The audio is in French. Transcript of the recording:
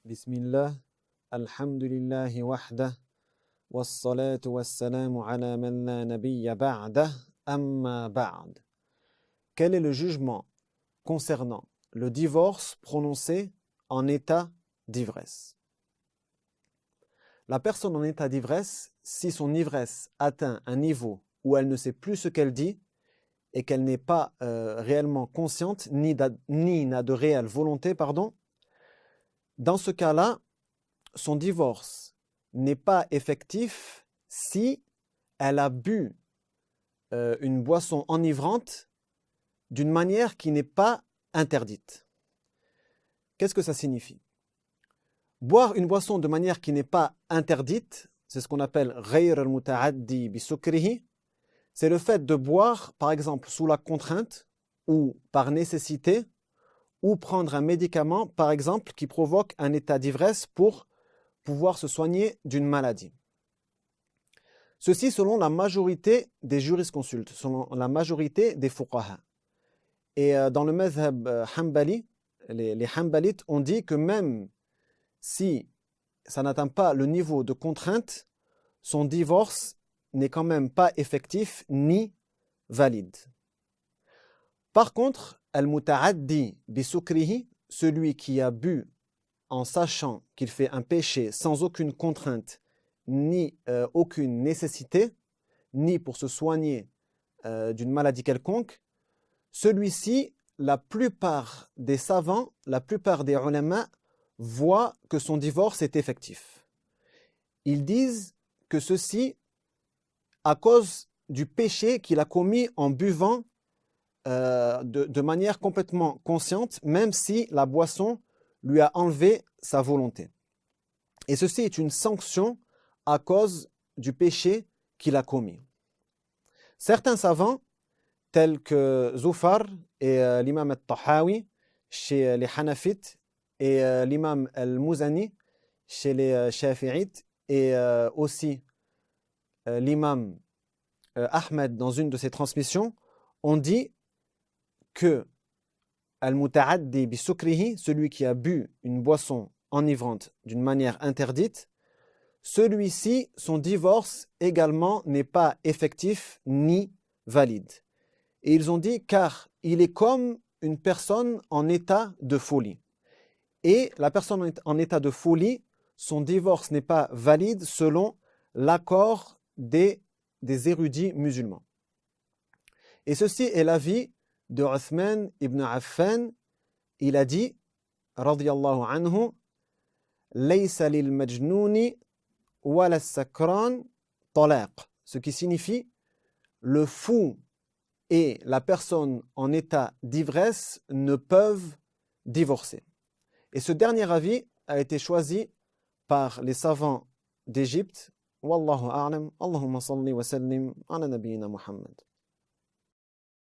Bismillah, alhamdulillahi wahdah, wassalatu wassalamu ala man la nabiyya ba'dah, amma ba'd. Quel est le jugement concernant le divorce prononcé en état d'ivresse? La personne en état d'ivresse, si son ivresse atteint un niveau où elle ne sait plus ce qu'elle dit et qu'elle n'est pas réellement consciente, ni n'a de réelle volonté, dans ce cas-là, son divorce n'est pas effectif si elle a bu une boisson enivrante d'une manière qui n'est pas interdite. Qu'est-ce que ça signifie? Boire une boisson de manière qui n'est pas interdite, c'est ce qu'on appelle ghayr al-muta'addi bi sukrihi, c'est le fait de boire, par exemple, sous la contrainte ou par nécessité, ou prendre un médicament, par exemple, qui provoque un état d'ivresse pour pouvoir se soigner d'une maladie. Ceci selon la majorité des jurisconsultes, selon la majorité des fuqaha. Et dans le madhab hanbali, les hanbalites ont dit que même si ça n'atteint pas le niveau de contrainte, son divorce n'est quand même pas effectif ni valide. Par contre, al-muta'addi bi sukrihi, celui qui a bu en sachant qu'il fait un péché sans aucune contrainte, ni aucune nécessité, ni pour se soigner d'une maladie quelconque, celui-ci, la plupart des savants, la plupart des ulama voient que son divorce est effectif. Ils disent que ceci à cause du péché qu'il a commis en buvant de manière complètement consciente, même si la boisson lui a enlevé sa volonté. Et ceci est une sanction à cause du péché qu'il a commis. Certains savants, tels que Zufar et l'imam al-Tahawi chez les Hanafites et l'imam al-Muzani chez les Shafi'ites et aussi l'imam Ahmed dans une de ses transmissions, ont dit que al-muta'addi bi sukrihi, celui qui a bu une boisson enivrante d'une manière interdite, celui-ci, son divorce également n'est pas effectif ni valide. Et ils ont dit car il est comme une personne en état de folie. Et la personne en état de folie, son divorce n'est pas valide selon l'accord des érudits musulmans. Et ceci est l'avis de Uthman ibn Affan. Il a dit, radiyallahu anhu, laysa lil majnouni wala sakran talaq, ce qui signifie le fou et la personne en état d'ivresse ne peuvent divorcer. Et ce dernier avis a été choisi par les savants d'Égypte. Wallahu a'lam. Allahumma salli wa sallim ala nabiyyina Muhammad.